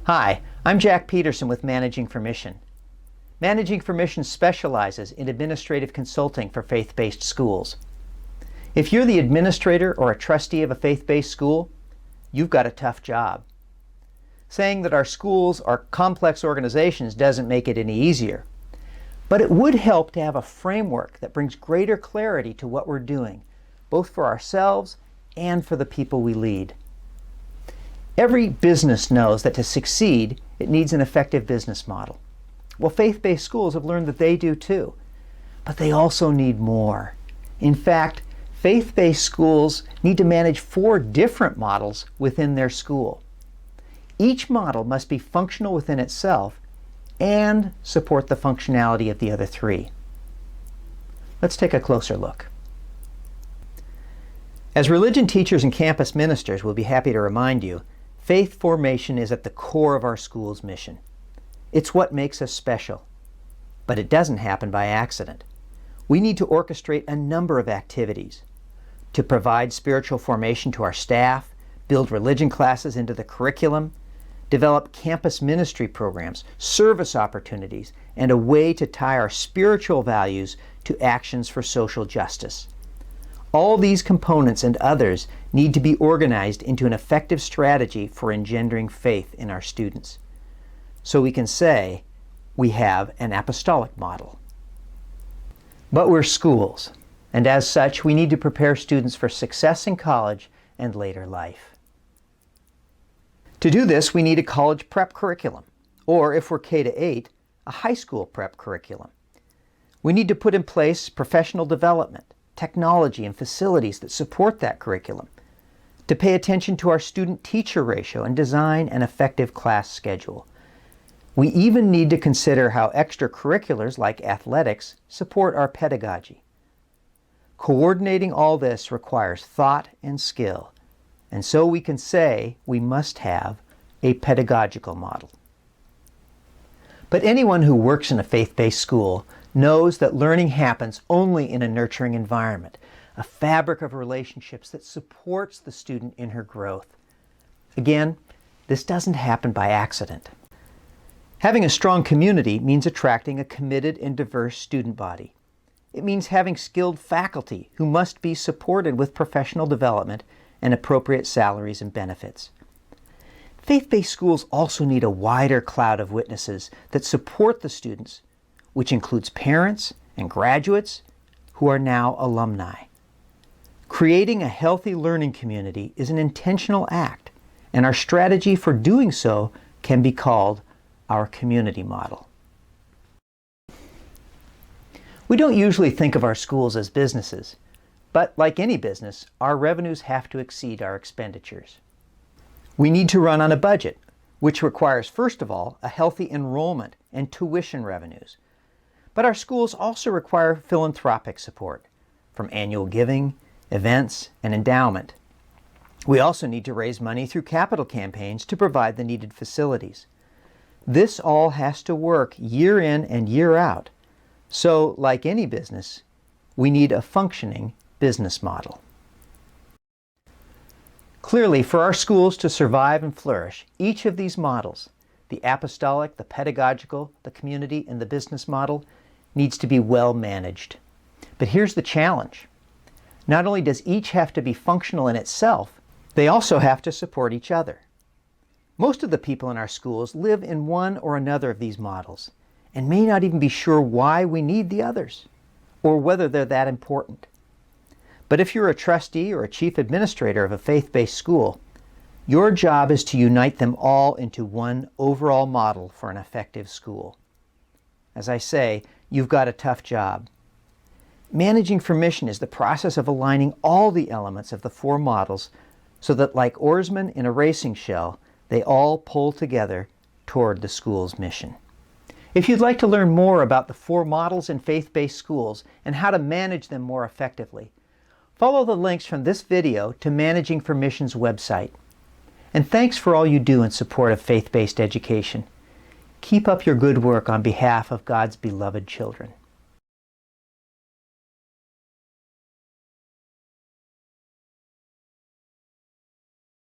Hi, I'm Jack Peterson with Managing for Mission. Managing for Mission specializes in administrative consulting for faith-based schools. If you're the administrator or a trustee of a faith-based school, you've got a tough job. Saying that our schools are complex organizations doesn't make it any easier, but it would help to have a framework that brings greater clarity to what we're doing, both for ourselves and for the people we lead. Every business knows that to succeed, it needs an effective business model. Well, faith-based schools have learned that they do too, but they also need more. In fact, faith-based schools need to manage 4 different models within their school. Each model must be functional within itself and support the functionality of the other 3. Let's take a closer look. As religion teachers and campus ministers, we'll be happy to remind you, faith formation is at the core of our school's mission. It's what makes us special. But it doesn't happen by accident. We need to orchestrate a number of activities to provide spiritual formation to our staff, build religion classes into the curriculum, develop campus ministry programs, service opportunities, and a way to tie our spiritual values to actions for social justice. All these components and others need to be organized into an effective strategy for engendering faith in our students. So we can say we have an apostolic model. But we're schools, and as such, we need to prepare students for success in college and later life. To do this, we need a college prep curriculum, or if we're K-8, a high school prep curriculum. We need to put in place professional development, technology, and facilities that support that curriculum, to pay attention to our student-teacher ratio and design an effective class schedule. We even need to consider how extracurriculars like athletics support our pedagogy. Coordinating all this requires thought and skill, and so we can say we must have a pedagogical model. But anyone who works in a faith-based school knows that learning happens only in a nurturing environment, a fabric of relationships that supports the student in her growth. Again, this doesn't happen by accident. Having a strong community means attracting a committed and diverse student body. It means having skilled faculty who must be supported with professional development and appropriate salaries and benefits. Faith-based schools also need a wider cloud of witnesses that support the students, which includes parents and graduates who are now alumni. Creating a healthy learning community is an intentional act, and our strategy for doing so can be called our community model. We don't usually think of our schools as businesses, but like any business, our revenues have to exceed our expenditures. We need to run on a budget, which requires, first of all, a healthy enrollment and tuition revenues. But our schools also require philanthropic support, from annual giving, events, and endowment. We also need to raise money through capital campaigns to provide the needed facilities. This all has to work year in and year out. So, like any business, we need a functioning business model. Clearly, for our schools to survive and flourish, each of these models, the apostolic, the pedagogical, the community, and the business model, needs to be well managed. But here's the challenge. Not only does each have to be functional in itself, they also have to support each other. Most of the people in our schools live in one or another of these models and may not even be sure why we need the others or whether they're that important. But if you're a trustee or a chief administrator of a faith-based school, your job is to unite them all into one overall model for an effective school. As I say, you've got a tough job. Managing for mission is the process of aligning all the elements of the 4 models so that, like oarsmen in a racing shell, they all pull together toward the school's mission. If you'd like to learn more about the 4 models in faith-based schools and how to manage them more effectively, follow the links from this video to Managing for Mission's website. And thanks for all you do in support of faith-based education. Keep up your good work on behalf of God's beloved children.